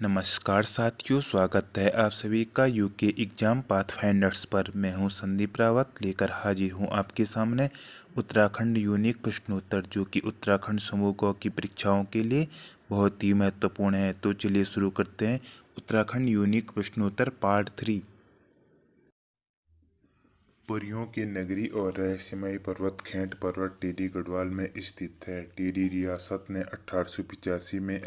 नमस्कार साथियों, स्वागत है आप सभी का यूके एग्जाम पाथफाइंडर्स पर। मैं हूं संदीप रावत, लेकर हाजिर हूं आपके सामने उत्तराखंड यूनिक प्रश्नोत्तर, जो कि उत्तराखंड समूह क की परीक्षाओं के लिए बहुत ही महत्वपूर्ण है। तो चलिए शुरू करते हैं उत्तराखंड यूनिक प्रश्नोत्तर पार्ट 3। परियों की नगरी और रहस्यमय पर्वत खैंट पर्वत टिहरी गढ़वाल में स्थित है। टिहरी रियासत ने 1885 में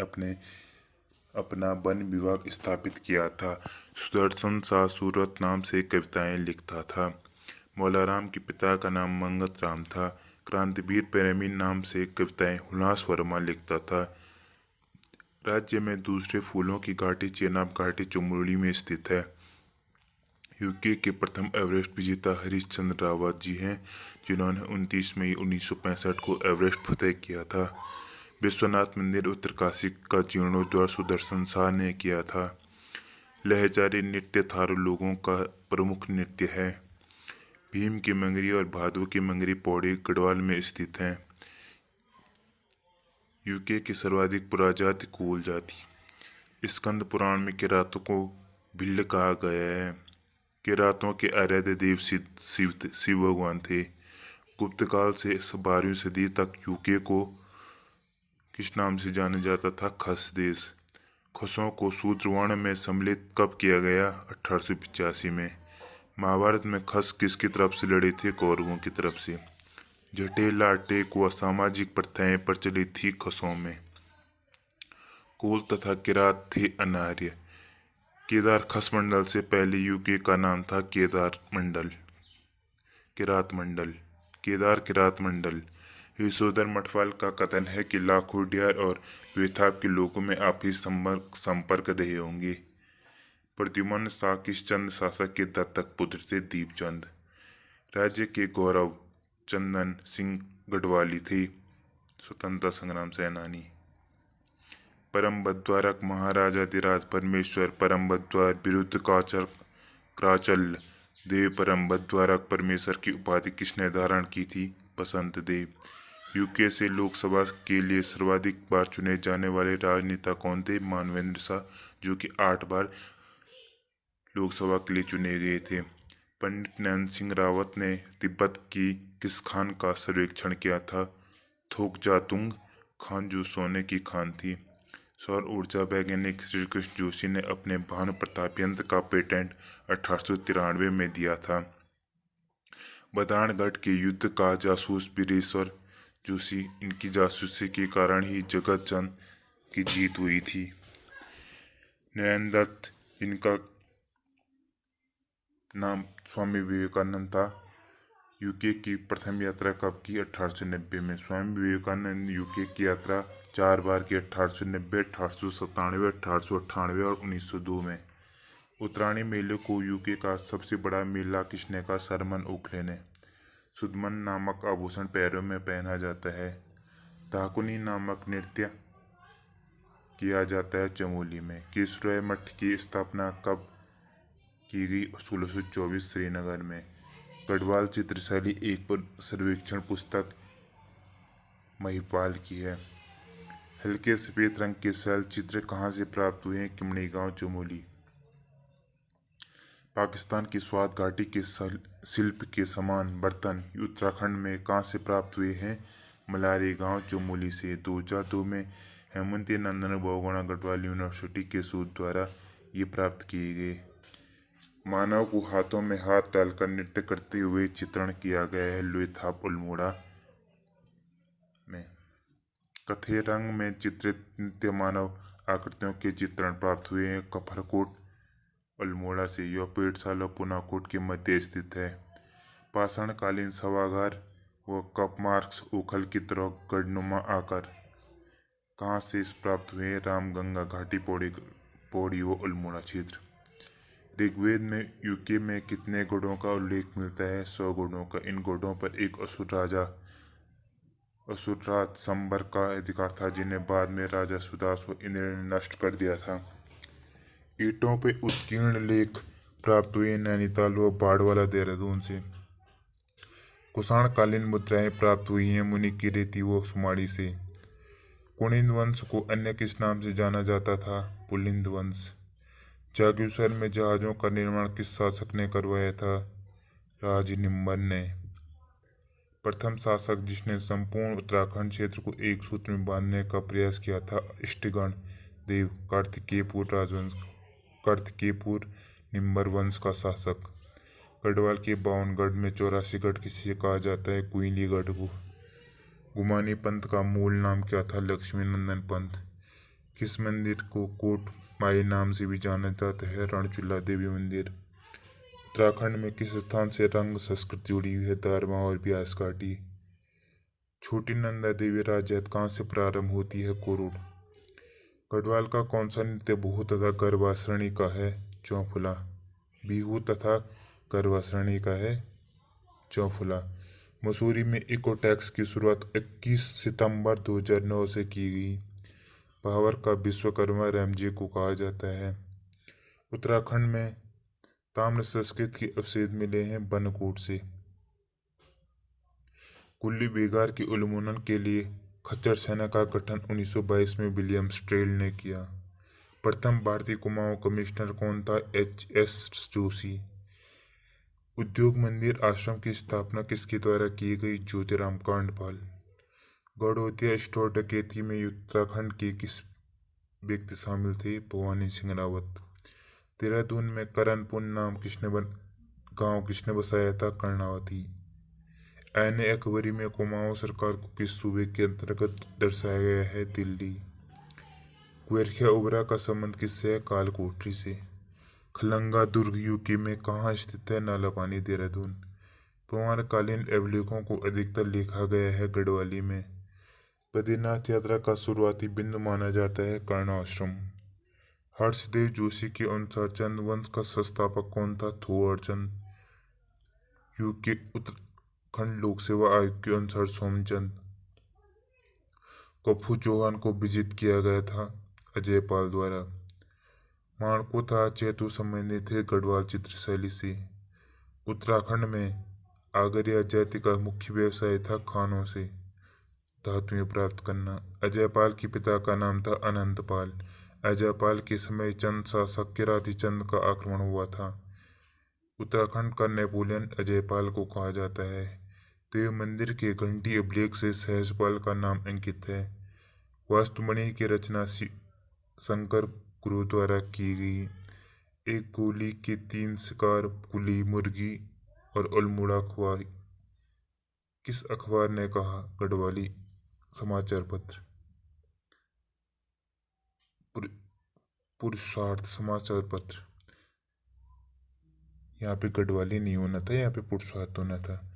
अपना वन विभाग स्थापित किया था। सुदर्शन शाह सूरत नाम से कविताएं लिखता था। मौलाराम के पिता का नाम मंगत राम था। क्रांतिवीर प्रेमी नाम से कविताएं हुलास वर्मा लिखता था। राज्य में दूसरे फूलों की घाटी चेनाब घाटी चमोली में स्थित है। यूके के प्रथम एवरेस्ट विजेता हरीशचंद्र रावत जी हैं, जिन्होंने 29 मई 1965 को एवरेस्ट फतेह किया था। विश्वनाथ मंदिर उत्तरकाशी का जीर्णोद्धार सुदर्शन शाह ने किया था। लहजारी नृत्य थारू लोगों का प्रमुख नृत्य है। भीम की मंगरी और भादु की मंगरी पौड़ी गढ़वाल में स्थित हैं। यूके की सर्वाधिक पुराजाति कोल जाति। स्कंद पुराण में किरातों को भिल्ल कहा गया है। किरातों के आराध्य देव शिव भगवान थे। गुप्त काल से 12वीं सदी तक यूके को किस नाम से जाना जाता था? खस देश। खसों को शूद्रवर्ण में सम्मिलित कब किया गया? 1885 में। महाभारत में खस किसकी तरफ से लड़े थे? कौरवों की तरफ से। झटे लाटे को असामाजिक प्रथाएं प्रचलित थी खसों में। कोल तथा किरात थे अनार्य। केदार खस मंडल से पहले यूके का नाम था केदार मंडल, किरात मंडल, केदार किरात मंडल। यशोधर मठवाल का कथन है कि लाखोडियार और बेथाब के लोगों में आपसी संपर्क रहे होंगे। प्रद्युम्न साकिशचंद शासक के दत्तक पुत्र थे दीपचंद। राज्य के गौरव चंदन सिंह गढ़वाली थे, स्वतंत्रता संग्राम सेनानी। परम बद्वारक महाराजाधिराज परमेश्वर परम बद्वार विरुद्ध क्राचल देव परम बद्वारक परमेश्वर की उपाधि किसने धारण की थी? बसंत देव। यूके से लोकसभा के लिए सर्वाधिक बार चुने जाने वाले राजनेता कौन थे? मानवेंद्र शाह, जो कि 8 बार लोकसभा के लिए चुने गए थे। पंडित नैन सिंह रावत ने तिब्बत की किस खान का सर्वेक्षण किया था? थोकजातुंग खान, जो सोने की खान थी। सौर ऊर्जा वैज्ञानिक श्री कृष्ण जोशी ने अपने भानु प्रताप यंत्र का पेटेंट 1893 में दिया था। बदाणगढ़ के युद्ध का जासूस वीरेश्वर जोशी, इनकी जासूसी के कारण ही जगत चंद की जीत हुई थी। नरेंद्र दत्त, इनका नाम स्वामी विवेकानंद था। यूके की प्रथम यात्रा कब की? 1890 में। स्वामी विवेकानंद यूके की यात्रा 4 बार की, 1890, 1897, 1898 और 1902 में। उत्तरायणी मेले को यूके का सबसे बड़ा मेला किसने कहा? सरमन ओखले ने। सुदमन नामक आभूषण पैरों में पहना जाता है। धाकुनी नामक नृत्य किया जाता है चमोली में। केसराय मठ की स्थापना कब की गई? 1624 श्रीनगर में। गढ़वाल चित्रशैली एक सर्वेक्षण पुस्तक महिपाल की है। हल्के सफेद रंग के शैल चित्र कहाँ से प्राप्त हुए हैं? किमणी गांव चमोली। पाकिस्तान की स्वात घाटी के शिल्प के समान बर्तन उत्तराखंड में कहाँ से प्राप्त हुए हैं? मलारी गांव चमोली से। 2002 में हेमंती नंदन बहुगुणा गढ़वाल यूनिवर्सिटी के शोध द्वारा ये प्राप्त किए गए। मानव को हाथों में हाथ डालकर नृत्य करते हुए चित्रण किया गया है लोथाप अल्मोड़ा में। कथे रंग में चित्रित नित्य मानव आकृतियों के चित्रण प्राप्त हुए हैं कफरकोट अल्मोड़ा से। यह पेड़शाला पुनाकोट के मध्य स्थित है। पाषाणकालीन शवागार व कप मार्क्स ओखल की तरह गढ़नुमा आकार कहाँ से प्राप्त हुए हैं? रामगंगा घाटी पौड़ी व अल्मोड़ा क्षेत्र। ऋग्वेद में यूके में कितने गढ़ों का उल्लेख मिलता है? 100 गढ़ों का। इन गढ़ों पर एक असुरराज संबर का अधिकार था, जिन्हें बाद में राजा सुदास व इंद्र ने नष्ट कर दिया था। ईंटों पे उत्कीर्ण लेख प्राप्त हुए नैनीताल व बाड़वाला देहरादून से। कुषाण कालीन मुद्राएं प्राप्त हुई हैं मुनि की रेती व सुमाड़ी से। कुनिंद वंश को अन्य किस नाम से जाना जाता था? पुलिंद वंश। जागीर में जहाजों का निर्माण किस शासक ने करवाया था? राजनिम्बन ने। प्रथम शासक जिसने संपूर्ण उत्तराखंड क्षेत्र को एक सूत्र में बांधने का प्रयास किया था? इष्टगण देव। कार्तिकेयपुर निम्बर वंश का शासक। गढ़वाल के 52 गढ़ में 84 गढ़ किसे कहा जाता है? कुइली गढ़ को। गुमानी पंथ का मूल नाम क्या था? लक्ष्मी नंदन पंथ। किस मंदिर को कोट माई नाम से भी जाना जाता है? रणचूला देवी मंदिर। उत्तराखंड में किस स्थान से रंग संस्कृति जुड़ी हुई है? दारमा और ब्यास घाटी। छोटी नंदा देवी राज्यत कहाँ से प्रारंभ होती है? कोरुड़। गढ़वाल का कौन सा नृत्य बिहू तथा गर्भासरणी का है? चौफुला। बिहू तथा गर्भासरणी का है चौफुला। मसूरी में इको टैक्स की शुरुआत 21 सितंबर 2009 से की गई। भावर का विश्वकर्मा रैमजे को कहा जाता है। उत्तराखंड में ताम्र संस्कृत के अवशेष मिले हैं बनकोट से। कुल्ली बेगार के उन्मूलन के लिए खच्चर सेना का गठन 1922 में विलियम स्ट्रेल ने किया। प्रथम भारतीय कुमाऊं कमिश्नर कौन था? H.S. जोशी। उद्योग मंदिर आश्रम की स्थापना किसके द्वारा की गई? ज्योतिराम कांडपाल। गौड़ोतिया स्टोर डकैती में उत्तराखंड के किस व्यक्ति शामिल थे? भवानी सिंह रावत। देहरादून में करनपुर नाम गांव किसने बसाया था? कर्णावती। ऐने अकबरी में कुमाऊं सरकार को किस सूबे के अंतर्गत दर्शाया गया है? दिल्ली। कुरखिया उबरा का संबंध किससे है? कालकोठरी से। खलंगा दुर्ग यूके में कहाँ स्थित है? नालापानी देहरादून। पौराणकालीन अभिलेखों को अधिकतर लिखा गया है गढ़वाली में। बद्रीनाथ यात्रा का शुरुआती बिंदु माना जाता है कर्णाश्रम। हर्षदेव जोशी के अनुसार चंद वंश का संस्थापक कौन था? थोअरचंद। यूके उत्तराखंड लोक सेवा आयोग के अनुसार सोमचंद। कफू चौहान को विजित किया गया था? अजयपाल द्वारा। माणको तथा चैतु संबंधित थे गढ़वाल चित्रशैली से। उत्तराखंड में आगरिया जाति का मुख्य व्यवसाय था खानों से धातुएं प्राप्त करना। अजयपाल के पिता का नाम था अनंतपाल। अजयपाल के समय चंद शासक किराती चंद का आक्रमण हुआ था। उत्तराखंड का नेपोलियन अजयपाल को कहा जाता है। देव मंदिर के घंटी अभिलेख से सहजपाल का नाम अंकित है। वास्तुमणि की रचना शंकर गुरु द्वारा की गई। एक गोली के 3 शिकार कुली मुर्गी और अल्मोड़ा अखबार किस अखबार ने कहा? गढ़वाली समाचार पत्र। पुरुषार्थ समाचार पत्र। यहाँ पे गढ़वाली नहीं होना था, यहाँ पे पुरुषार्थ होना था।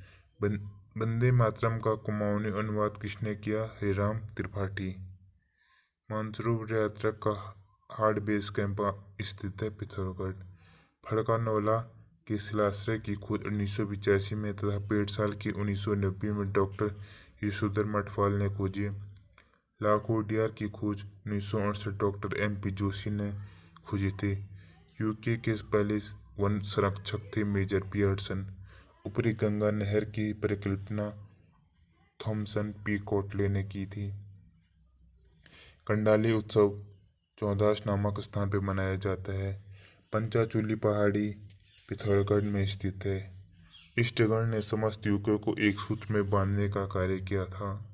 वंदे मातरम का कुमाऊनी अनुवाद किसने किया? हरिराम त्रिपाठी। मानसरोवर यात्रा का हार्ड बेस कैंप स्थित है पिथौरागढ़। फड़का-नौला के शिलाश्रय की खोज 1985 में तथा पेड़साल की 1990 में डॉक्टर यशोधर मठपाल ने खोजी। लाखोटियार की खोज 1968 डॉक्टर MP जोशी ने खोजे थे। यूके के पहले वन संरक्षक थे मेजर पियर्सन। ऊपरी गंगा नहर की परिकल्पना थॉमसन P. कोटले ने की थी। कंडाली उत्सव चौदास नामक स्थान पर मनाया जाता है। पंचाचूली पहाड़ी पिथौरागढ़ में स्थित है। इष्टगण ने समस्त यूके को एक सूत्र में बांधने का कार्य किया था।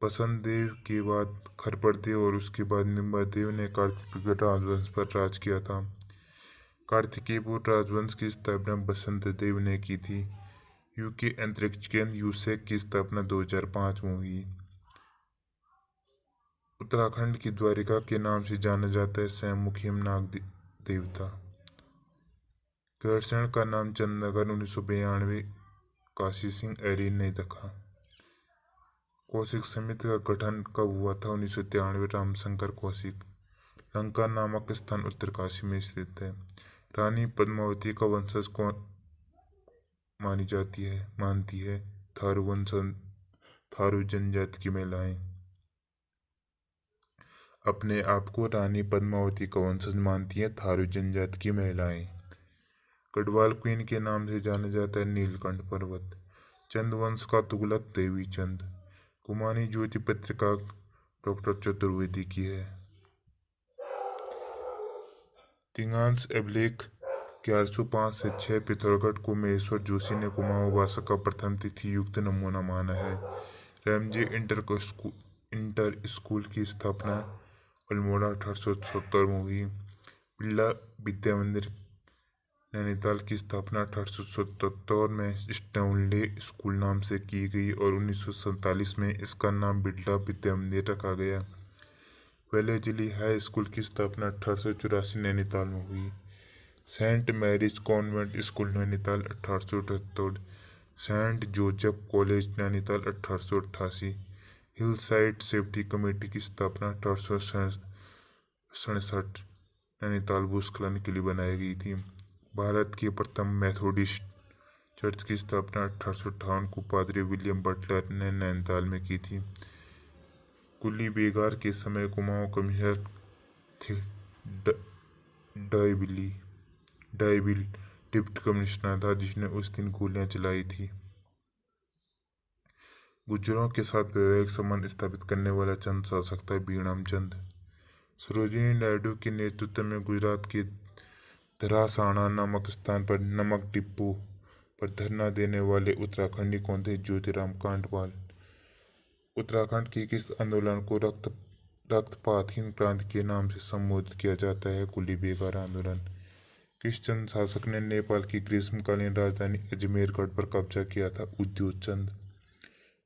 बसंत देव के बाद खरपड़देव और उसके बाद निम्बरदेव ने कार्तिकेय राजवंश पर राज किया था। कार्तिकेयपुर राजवंश की स्थापना बसंत देव ने की थी। यूके अंतरिक्ष केंद्र यूसेक की स्थापना 2005 में हुई। उत्तराखंड की द्वारिका के नाम से जाना जाता है स्वयंमुखी नाग देवता। गैरसैंण का नाम चंदनगर 1992 काशी सिंह ऐरी ने रखा। कौशिक समिति का गठन कब हुआ था? 1993 रामशंकर कौशिक। लंका नामक स्थान उत्तरकाशी में स्थित है। रानी पद्मावती का वंशज कौन मानती है? थारू जनजाति की महिलाएं अपने आप को रानी पद्मावती का वंशज मानती हैं। थारू जनजाति की महिलाएं। गढ़वाल क्वीन के नाम से जाना जाता है नीलकंठ पर्वत। चंद वंश का तुगलक देवी चंद। गुमानी ज्योति पत्रिका डॉक्टर चतुर्वेदी की है। तिगांस अभिलेख 1105 से 6 पिथौरागढ़ को महेश्वर जोशी ने कुमाऊं भाषा का प्रथम तिथि युक्त नमूना माना है। रैमजे इंटर स्कूल की स्थापना अल्मोड़ा 1870 में हुई। बिरला विद्या मंदिर नैनीताल की स्थापना 1877 में स्टैनले स्कूल नाम से की गई और 1947 में इसका नाम बिरला विद्या मंदिर रखा गया। वेलेजली हाई स्कूल की स्थापना 1884 नैनीताल में हुई। Saint Mary's convent school Nainital 1878। Saint Joseph college Nainital 1888। Hill side safety committee की स्थापना 1867 नैनीताल भूस्खलन के लिए बनाई गई थी। भारत की प्रथम मेथोडिस्ट चर्च की स्थापना 1858 को पादरी विलियम बटलर ने नैनीताल में की थी। कुली बेगार के समय कुमाऊं कमिश्नर थे डाइबिल डिप्टी कमिश्नर था जिसने उस दिन गोलियां चलाई थी। गुर्जरों के साथ वैवाहिक संबंध स्थापित करने वाला चंद शासक था बीणाम चंद। सरोजिनी नायडू के नेतृत्व में गुजरात के धरासाना नामक स्थान पर नमक डिपो पर धरना देने वाले उत्तराखंडी कौन थे? ज्योतिराम कांडपाल। उत्तराखंड के किस आंदोलन को रक्तपातहीन क्रांति के नाम से संबोधित किया जाता है? कुली बेगार आंदोलन। किस चंद शासक ने नेपाल की ग्रीष्मकालीन राजधानी अजमेरगढ़ पर कब्जा किया था? उद्योग चंद।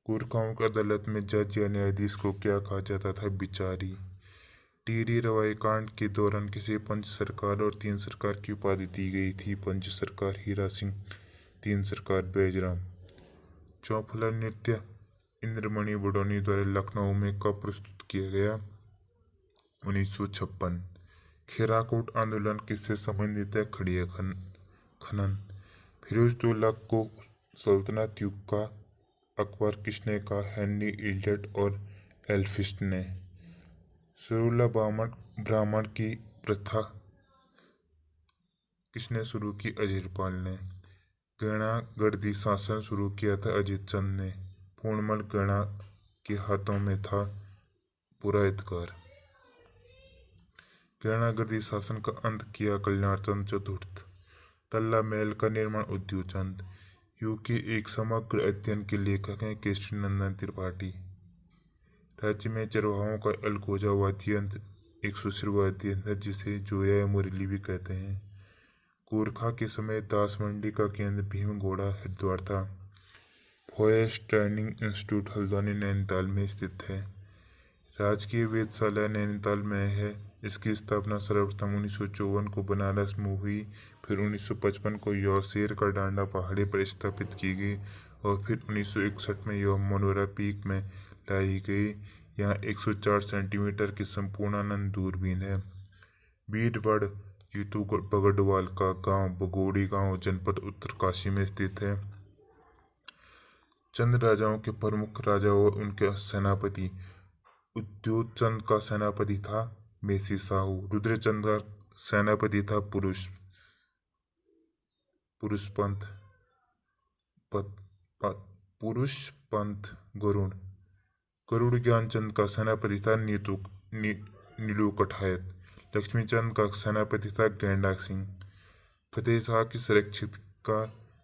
गोरखाओं की अदालत में जज या न्यायाधीश को क्या कहा जाता था? बिचारी। टिहरी रवाई कांड के दौरान किसे पंच सरकार और तीन सरकार की उपाधि दी गई थी? पंच सरकार हीरा सिंह, तीन सरकार बैजराम। चौफला नृत्य इंद्रमणि बडौनी द्वारा लखनऊ में कब प्रस्तुत किया गया? 1956। खेराकोट आंदोलन किससे संबंधित है? खड़िया खनन। फिरोजदौला को सल्तनत युग का अकबर किसने कहा? हेनरी इलियट और एल्फिस्ट ने। सुरुला ब्राह्मण की प्रथा किसने शुरू की? अजयपाल ने। गणागढ़दी शासन शुरू किया था अजित चंद ने। पूर्णमल गणा के हाथों में था पूरा अधिकार। गणागढ़दी शासन का अंत किया कल्याण चंद चतुर्थ। तल्ला महल का निर्माण उद्योग चंद। युग के एक समग्र अध्ययन के लेखक हैं केशरी नंदन त्रिपाठी। राज्य में चरवाहों का अलगोजा वाद्य यंत्र एक सुशिर वाद्य यंत्र जिसे जोया या मुरली भी कहते हैं। गोरखा के समय दास मंडी का केंद्र भीमगोड़ा हरिद्वार था। Forest training institute Haldwani Nainital में स्थित है। राजकीय वेधशाला नैनीताल में है। इसकी स्थापना सर्वप्रथम 1954 को बनारस में हुई, फिर 1955 को यौसेर का डांडा पहाड़ी पर स्थापित की गई और फिर 1961 में यह मनोरा पीक में लाई गई। यहाँ 104 सेंटीमीटर की संपूर्णानंद दूरबीन है। बीरबड़ जीतू बगड़वाल का गांव बगोड़ी गांव जनपद उत्तरकाशी में स्थित है। चंद राजाओं के प्रमुख राजा और उनके सेनापति। उद्योग चंद का सेनापति था मेसी साहू। रुद्रचंद का सेनापति था पुरुषपंत गरुड़। गरुड़ ज्ञानचंद का सेनापति था नीलू कठायत। लक्ष्मीचंद का सेनापति था गेंडा सिंह। फतेह शाह की सुरक्षित का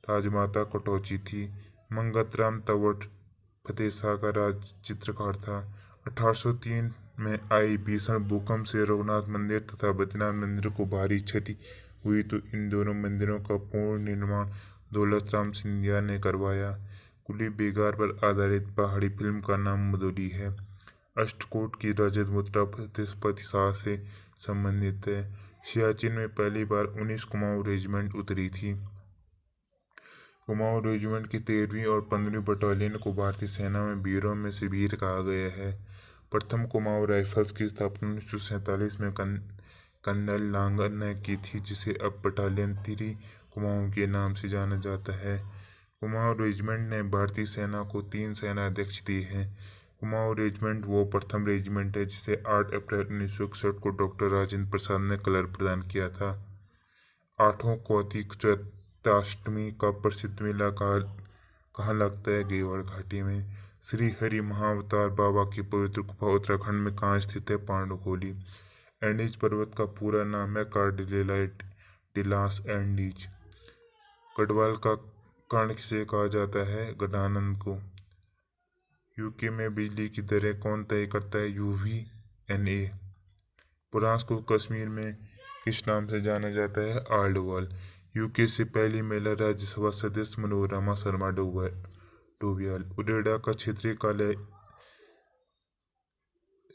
राजमाता कटौची थी। मंगतराम तवट फतेह शाह का राज चित्रकार था। 1803 में आई भीषण भूकंप से रघुनाथ मंदिर तथा बद्रीनाथ मंदिर को भारी क्षति हुई तो इन दोनों मंदिरों का पूर्ण निर्माण दौलत राम सिंधिया ने करवाया। कुली बेगार पर आधारित पहाड़ी फिल्म का नाम मधुरी है। अष्टकोट की रजत मुद्रा फतेह शाह से संबंधित है। सियाचिन में पहली बार 19 कुमाऊं रेजिमेंट उतरी थी। कुमाऊं रेजिमेंट की 13वीं और 15वीं बटालियन को भारतीय सेना में वीरों में से वीर कहा गया है। प्रथम कुमाऊं राइफल्स की स्थापना 1947 में कर्नल लांगर ने की थी जिसे अब बटालियन 3 कुमाऊं के नाम से जाना जाता है। कुमाऊं रेजिमेंट ने भारतीय सेना को 3 सेनाध्यक्ष दिए हैं। कुमाऊं रेजिमेंट वो प्रथम रेजिमेंट है जिसे 8 अप्रैल 1961 को डॉक्टर राजेंद्र प्रसाद ने कलर प्रदान किया था। आठों कौतिक चैत्राष्टमी का प्रसिद्ध मेला कहाँ लगता है? गेवड़ घाटी में। श्री हरि महाअवतार बाबा की पवित्र गुफा उत्तराखंड में कहाँ स्थित है? पांडुखोली। एंडीज पर्वत का पूरा नाम है कार्डिलेलाइट डिलास एंडीज। गढ़वाल का कर्ण किसे कहा जाता है? गजानन को। यूके में बिजली की दरें कौन तय करता है? यूवीएनए। फ्रांस को कश्मीर में किस नाम से जाना जाता है? आर्डवाल। यूके से पहली महिला राज्यसभा सदस्य मनोरमा शर्मा डोबियाल। उडेडा का क्षेत्रीय कार्यालय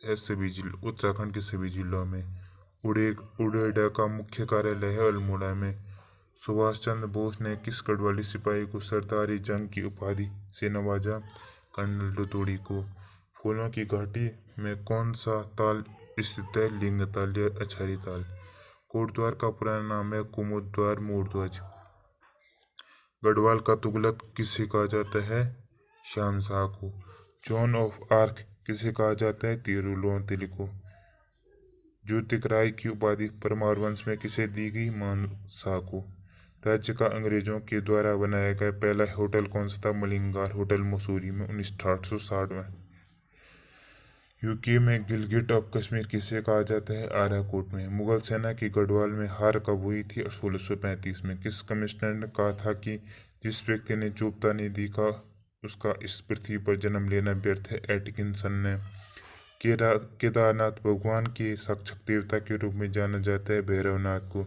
है सभी जिलों उत्तराखंड के सभी जिलों में। उडेडा का मुख्य कार्यालय है अल्मोड़ा में। सुभाष चंद्र बोस ने किस गढ़वाली सिपाही को सरदारी जंग की उपाधि से नवाजा? कर्नल रतूड़ी को। फूलों की घाटी में कौन सा ताल स्थित है? लिंग ताल या अछारी ताल। कोटद्वार का पुराना नाम है कुमुद्वार मोरध्वज। गढ़वाल का तुगलक किसे कहा जाता है? श्याम शाह को। जॉन ऑफ आर्क किसे कहा जाता है? तिरुलोत्तली को। ज्योतिकराय की उपाधि परमार वंश में किसे दी गई? मानसा को। राज्य का अंग्रेजों के द्वारा बनाया गया पहला होटल कौन सा था? मलिंगार होटल मसूरी में 1860 में। यूके में गिलगिट ऑफ कश्मीर किसे कहा जाता है? आराकोट में। मुगल सेना की गढ़वाल में हार कब हुई थी? 1635 में। किस कमिश्नर ने कहा था कि जिस व्यक्ति ने चुपता नहीं दिखा उसका इस पृथ्वी पर जन्म लेना व्यर्थ है? एटकिंसन ने। केदारनाथ भगवान के रक्षक देवता के रूप में जाना जाता है? भैरवनाथ को।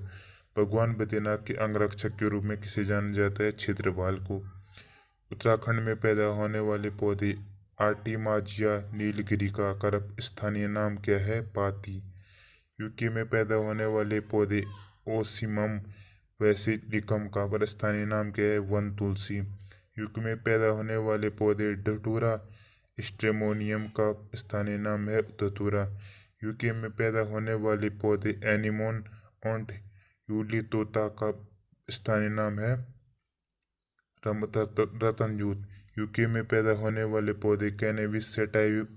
भगवान बद्रीनाथ के अंगरक्षक के रूप में किसे जाना जाता है? क्षेत्रपाल को। उत्तराखंड में पैदा होने वाले पौधे आर्टिमाजिया नीलगिरी का करप स्थानीय नाम क्या है? पाती। यूके में पैदा होने वाले पौधे ओसिमम वैसिलिकम का स्थानीय नाम क्या है? वन तुलसी। यूके में पैदा होने वाले पौधे डटूरा स्ट्रेमोनियम का स्थानीय नाम है धतूरा। यूके में पैदा होने वाले पौधे एनिमोन ऑन्ट यूलितोता का स्थानीय नाम है रतनजूत। यूके में पैदा होने वाले पौधे कैनेबिस सैटाइव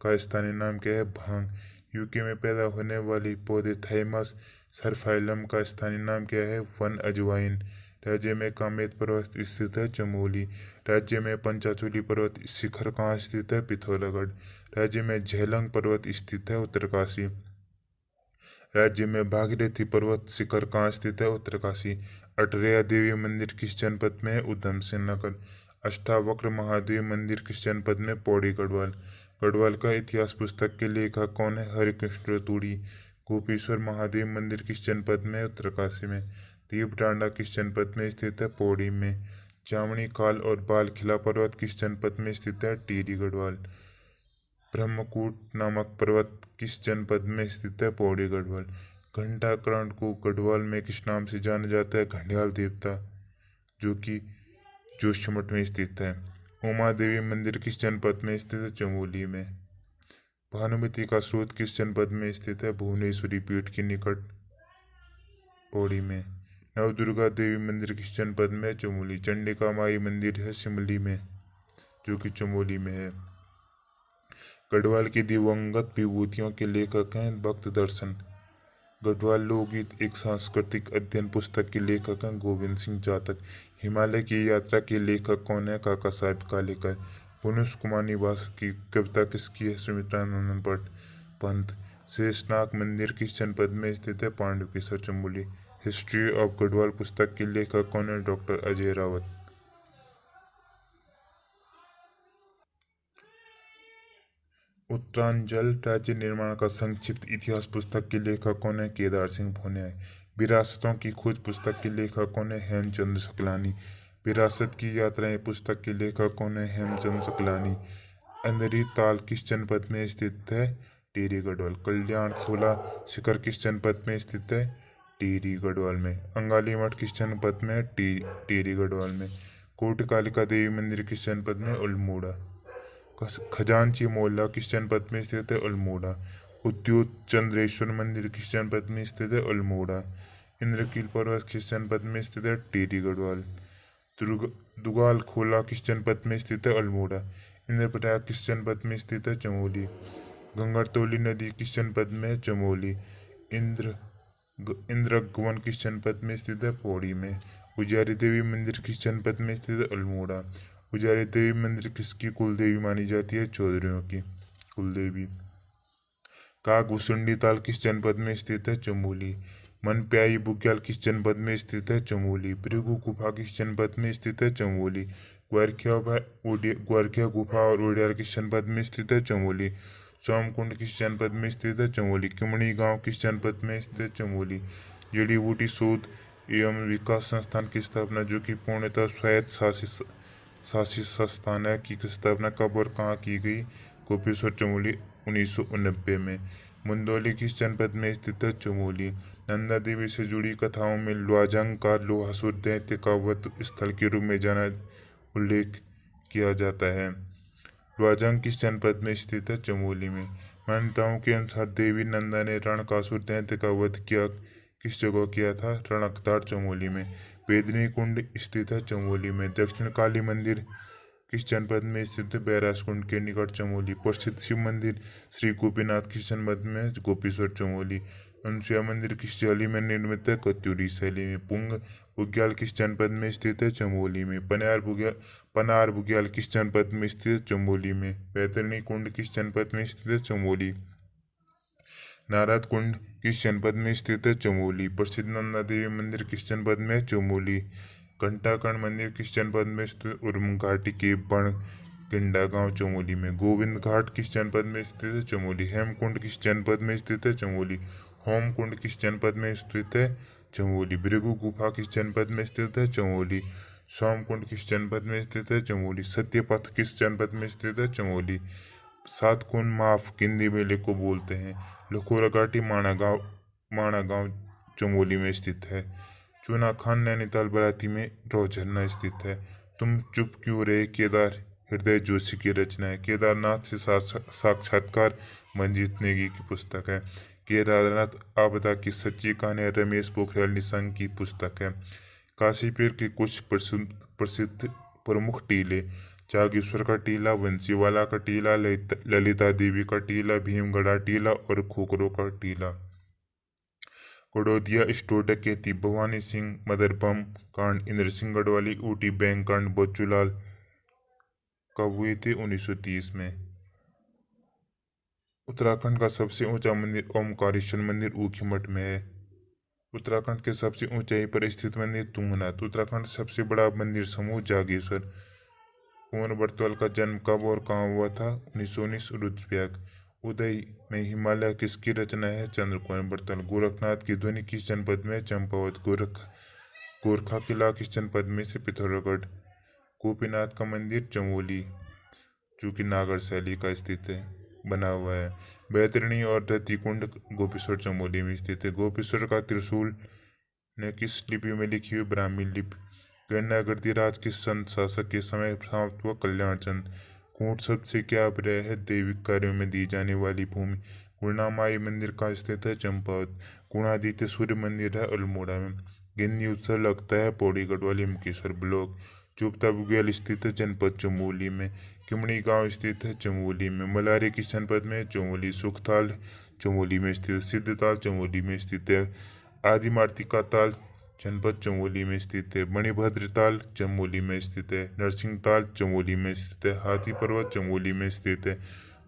का स्थानीय नाम क्या है? भांग। यूके में पैदा होने वाले पौधे थाइमस सर्फाइलम का स्थानीय नाम क्या है? वन अजवाइन। राज्य में कामेत पर्वत स्थित है? चमोली। राज्य में पंचाचूली पर्वत शिखर कहाँ स्थित है? पिथौरागढ़। राज्य में झेलंग पर्वत स्थित है? उत्तरकाशी। राज्य में भागीरथी पर्वत शिखर कहाँ स्थित है? उत्तरकाशी। अटरिया देवी मंदिर किस जनपद में है? उधम सिंह नगर। अष्टावक्र महादेव मंदिर किस जनपद में? पौड़ी गढ़वाल। गढ़वाल का इतिहास पुस्तक के लेखक कौन है? हरिकृष्ण रतूड़ी। गोपेश्वर महादेव मंदिर किस जनपद में है? उत्तरकाशी में। दीप डांडा किस जनपद में स्थित है? पौड़ी में। जामनी काल और बाल खिला पर्वत किस जनपद में स्थित है? टिहरी गढ़वाल। ब्रह्मकूट नामक पर्वत किस जनपद में स्थित है? पौड़ी गढ़वाल। घंटाकर्ण को गढ़वाल में किस नाम से जाना जाता है? घंडियाल देवता, जो कि जोशीमठ में स्थित है। उमा देवी मंदिर किस जनपद में स्थित है? चमोली में। भानुमति का स्रोत किस जनपद में स्थित है? भुवनेश्वरी पीठ के निकट, पौड़ी में। नवदुर्गा देवी मंदिर किस जनपद में? चमोली। चंडिका माई मंदिर है शिमली में, जो कि चमोली में है। गढ़वाल की दिवंगत विभूतियों के लेखक हैं भक्त दर्शन। गढ़वाल लोकगीत एक सांस्कृतिक अध्ययन पुस्तक के लेखक हैं गोविंद सिंह जातक। हिमालय की यात्रा के लेखक कौन है? काका साहब कालेकर। पुनुष कुमार निवास की कविता किसकी है? सुमित्रानंद पंत। शेषनाग मंदिर किस जनपद में स्थित है? पांडुकेश्वर चमोली। हिस्ट्री ऑफ गढ़वाल पुस्तक के लेखक कौन है? डॉक्टर अजय रावत। उत्तरांचल राज्य निर्माण का संक्षिप्त इतिहास पुस्तक के लेखक कौन है? केदार सिंह भोनिया। विरासतों की खोज पुस्तक के लेखक कौन है? हेमचंद सकलानी। विरासत की यात्राएं पुस्तक के लेखक कौन है? हेमचंद सकलानी। अंधेरी ताल किस जनपद में स्थित है? टिहरी गढ़वाल। कल्याण खोला शिखर किस जनपद में स्थित है? टिहरी गढ़वाल में। अंगाली मठ किस जनपद में है? टिहरी गढ़वाल में। कोटकालिका देवी मंदिर किस जनपद में? अल्मोड़ा। खजांची मोहल्ला किस जनपद में स्थित है? अल्मोड़ा। उद्योत चंद्रेश्वर मंदिर किस जनपद में स्थित है? अल्मोड़ा। इंद्रकील पर्वत किस जनपद में स्थित है? टिहरी गढ़वाल। दुगाल खोला किस जनपद में स्थित है? अल्मोड़ा। इंद्रप्रयाग किस जनपद में स्थित है? चमोली। गंगरतौली नदी किस जनपद में है? चमोली। इंद्रगवन किस जनपद में स्थित है? पौड़ी में। उजियारी देवी मंदिर किस जनपद में स्थित है? अल्मोड़ा। पुजारी देवी मंदिर किसकी कुल देवी मानी जाती है? चौधरियों की कुल देवी। कागभूषुंडी ताल किस जनपद में स्थित है? चमोली। मनप्यायी बुग्याल किस जनपद में स्थित है? चमोली। भृगु गुफा किस जनपद में स्थित है? चमोली। ग्वारखिया गुफा और उड़ियाल किस जनपद में स्थित है? चमोली। सोमकुंड किस जनपद में स्थित है? चमोली। किमणी गांव किस जनपद में स्थित है? चमोली। जड़ी बूटी शोध एवं विकास संस्थान की स्थापना, जो कि पूर्णतः स्वायत्त शासित संस्थान है, की स्थापना कब और कहाँ की गई? गोपेश्वर चमोली 1990 में। मुंदौली किस जनपद में स्थित है? चमोली। नंदा देवी से जुड़ी कथाओं में ल्वाजंग का लोहासुर दैत्य का वध स्थल के रूप में जाना उल्लेख किया जाता है। ल्वाजंग किस जनपद में स्थित है? चमोली में। मान्यताओं के अनुसार देवी नंदा ने रणकासुर दैत्य का वध किया किस जगह किया था? रणकतार चमोली में। बेदनी कुंड स्थित है चमोली में। दक्षिण काली मंदिर किस जनपद में स्थित है? बैरासकुंड के निकट चमोली। प्रसिद्ध शिव मंदिर श्री गोपीनाथ किस जनपद में है? गोपेश्वर चमोली। अनुसुईया मंदिर किस शैली में निर्मित है? कत्यूरी शैली में। पुंग बुग्याल किस जनपद में स्थित है? चमोली में। पनार बुग्याल किस जनपद में स्थित है? चमोली में। बैतरणी कुंड किस जनपद में स्थित है? चमोली। नारद कुंड किस जनपद में स्थित है? चमोली। प्रसिद्ध नंदा देवी मंदिर किस जनपद में है? चमोली। घंटाकर्ण मंदिर किस जनपद में स्थित? उर्म घाटी के बण किंडा गांव चमोली में। गोविंद घाट किस जनपद में स्थित है? चमोली। हेमकुंड किस जनपद में स्थित है? चमोली। होम कुंड किस जनपद में स्थित है? चमोली। भृगु गुफा किस जनपद में स्थित है? चमोली। सोमकुंड किस जनपद में स्थित है? चमोली। सत्यपथ किस जनपद में स्थित है? चमोली। सात कुंड माफ किंदी मेले को बोलते हैं? लखोरा घाटी माणा गांव चमोली में स्थित है। चूना खान नैनीताल बराती में रोझरना स्थित है। तुम चुप क्यों रहे केदार हृदय जोशी की रचना है। केदारनाथ से साक्षात्कार मंजीत नेगी की पुस्तक है। केदारनाथ आपदा की सच्ची कहानी रमेश पोखरियाल निशंक की पुस्तक है। काशी पीर के कुछ प्रसिद्ध प्रमुख टीले: जागेश्वर का टीला, वंशीवाला का टीला, ललिता देवी का टीला, भीमगढ़ा टीला और खोखरो का टीला। गडोदिया स्टोर डकैती, भवानी सिंह मदरबम कांड, इंद्र सिंह गढ़वाली ऊटी बैंक कांड बच्चूलाल कब हुए थे? 1930 में। उत्तराखंड का सबसे ऊंचा मंदिर ओमकारेश्वर मंदिर ऊखीमठ में है। उत्तराखंड के सबसे ऊंचाई पर स्थित मंदिर तुंगनाथ। उत्तराखंड का सबसे बड़ा मंदिर समूह जागेश्वर। कुंवर बर्तवाल का जन्म कब और कहाँ हुआ था? 1919 रुद्रप्रयाग। उदय में हिमालय किसकी रचना है? चंद्रकुंवर बर्तवाल। गोरखनाथ की ध्वनि किस जनपद में? चंपावत। गोरखा किला किस जनपद में से? पिथौरागढ़। गोपीनाथ का मंदिर चमोली, जो कि नागर शैली का स्थित है, बना हुआ है। बैतरणी और रतिकुंड गोपेश्वर चमोली में स्थित है। गोपेश्वर का त्रिशूल ने किस लिपि में लिखी हुई? ब्राह्मी लिपि। गणना गृहराज किस संत शासक के समय समाप्त हुआ? कल्याण चंद। कूट शब्द से क्या अभिप्राय है? दैविक कार्यों में दी जाने वाली भूमि। गुणामाई मंदिर का स्थित है? चंपावत। गुणादित्य सूर्य मंदिर है अल्मोड़ा में। गिन्नी उत्सव लगता है पौड़ी गढ़वाली मुकेश्वर ब्लॉक। चुपता बुग्याल स्थित है जनपद चमोली में। किमणी गांव स्थित है चमोली में। मलारी किस जनपद में? चमोली। सुखताल चमोली में स्थित। सिद्धताल चमोली में स्थित है। आदिमार्ती का ताल जनपद चमोली में स्थित है। मणिभद्र ताल चमोली में स्थित है। नरसिंह ताल चमोली में स्थित है। हाथी पर्वत चमोली में स्थित है।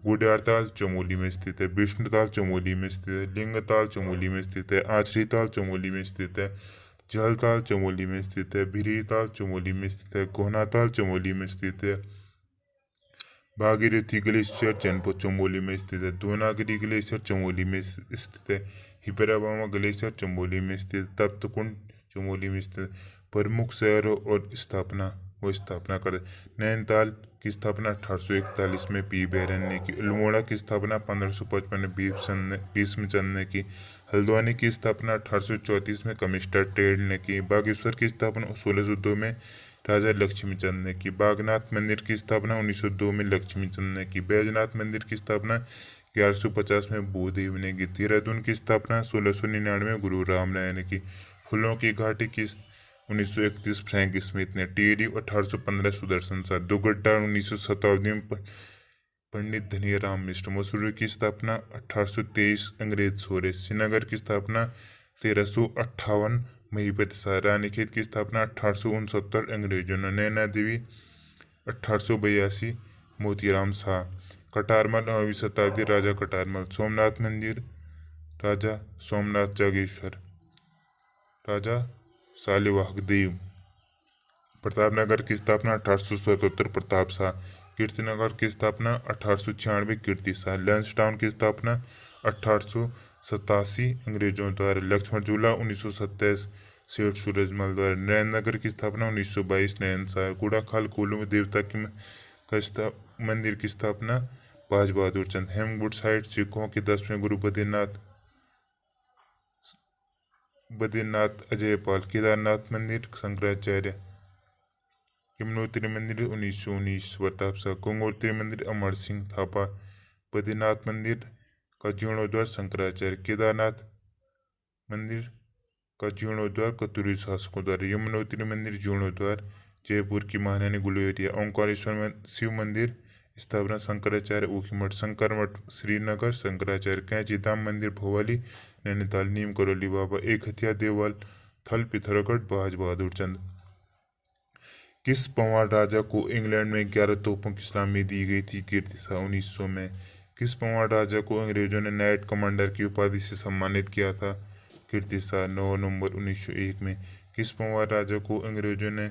गुडियार ताल चमोली में स्थित है। विष्णु ताल चमोली में स्थित है। लिंग ताल चमोली में स्थित है। आचरी ताल चमोली में स्थित है। जलताल चमोली में स्थित है। भिरी ताल चमोली में स्थित है। कोहना ताल चमोली में स्थित है। भागीरथी ग्लेशियर जनपद चमोली में स्थित है। धोनागिरी ग्लेशियर चमोली में स्थित है। हिपराबामा ग्लेशियर चमोली में स्थित। तप्तकुंड चमोली में स्थित। प्रमुख शहरों और स्थापना कर। नैनीताल की स्थापना 1841 में पी बैरन ने की। अल्मोड़ा की स्थापना 1555 में भीष्मचंद ने की। हल्द्वानी की स्थापना 1834 में कमिश्नर ट्रेड ने की। बागेश्वर की स्थापना 1602 में राजा लक्ष्मीचंद ने की। बागनाथ मंदिर की स्थापना 1902 में लक्ष्मीचंद ने की। बैजनाथ मंदिर की स्थापना 1150 में भूदेव ने की। देहरादून की स्थापना 1699 में गुरु राम राय ने की। फूलों की घाटी की 1931 फ्रैंक स्मिथ ने। टिहरी 1815 सुदर्शन शाह। दुगड्डा 19वीं शताब्दी में पंडित धनीराम मिश्र। मसूरी की स्थापना 1823 अंग्रेज सोरे। श्रीनगर की स्थापना 1358 महिपति शाह। रानीखेत की स्थापना 1869 अंग्रेजों ने। नैना देवी 1882 मोतीराम शाह। कटारमल 9वीं शताब्दी राजा कटारमल। सोमनाथ मंदिर राजा सोमनाथ जागेश्वर। राजा सालिवाहक देव। प्रतापनगर की स्थापना 1877 प्रताप शाह। कीर्तिनगर की स्थापना 1896 कीर्ति शाह। लैंसडाउन की स्थापना 1887 अंग्रेजों द्वारा। लक्ष्मण झूला 1927 सेठ सूरजमल द्वारा। नरेंद्रनगर की स्थापना 1922 नरेंद्र शाह। गुड़ाखाल कोल्लू में देवता की मंदिर की स्थापना बाज बहादुर चंद। हेमगुड साइट सिखों के 10वें गुरु बद्रीनाथ अजयपाल। केदारनाथ मंदिर शंकराचार्य। यमुनोत्री मंदिर 1919 प्रताप शाह। गंगोत्री मंदिर अमर सिंह थापा। बद्रीनाथ मंदिर का जीर्णोद्धार शंकराचार्य। केदारनाथ मंदिर का जीर्णोद्धार कतुरी शासकों द्वारा। यमुनोत्री मंदिर जीर्णोद्धार जयपुर की महारानी गुलेरिया। ओंकारेश्वर शिव मंदिर स्थापना शंकराचार्य ऊखीमठ। शंकर मठ श्रीनगर शंकराचार्य। कैंची धाम मंदिर भोवाली नैनीताल। नीम करौली बाबा। एक हथिया देवाल थल पिथौरागढ़ बाज बहादुर चंद। किस पंवार राजा को इंग्लैंड में 11 तोपों की सलामी दी गई थी? कीर्ति शाह 1900 में। किस पंवार राजा को अंग्रेजों ने नाइट कमांडर की उपाधि से सम्मानित किया था? कीर्ति शाह 9 नवंबर 1901 में। किस पंवार राजा को अंग्रेजों ने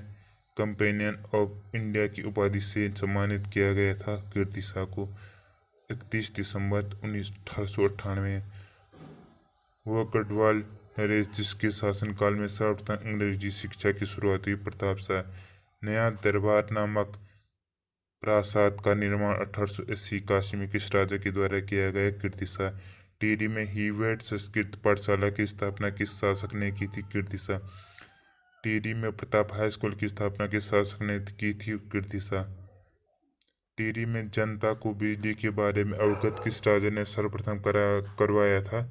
कंपेनियन ऑफ इंडिया की उपाधि से सम्मानित किया गया था? कीर्ति शाह को 31 दिसंबर 1898। वह गढ़वाल नरेश जिसके शासनकाल में सर्वप्रथम अंग्रेजी शिक्षा की शुरुआत हुई? प्रताप शाह। नया दरबार नामक प्रासाद का निर्माण 1880 काशी में किस राजा के द्वारा किया गया? कीर्ति शाह। टिहरी में हीवेट संस्कृत पाठशाला की स्थापना किस शासक ने की थी? कीर्ति शाह। टिहरी में प्रताप हाई स्कूल की स्थापना किस शासक ने की थी? कीर्ति शाह। टिहरी में जनता को बिजली के बारे में अवगत किस राजा ने सर्वप्रथम करवाया था?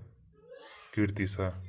कीर्ति शाह।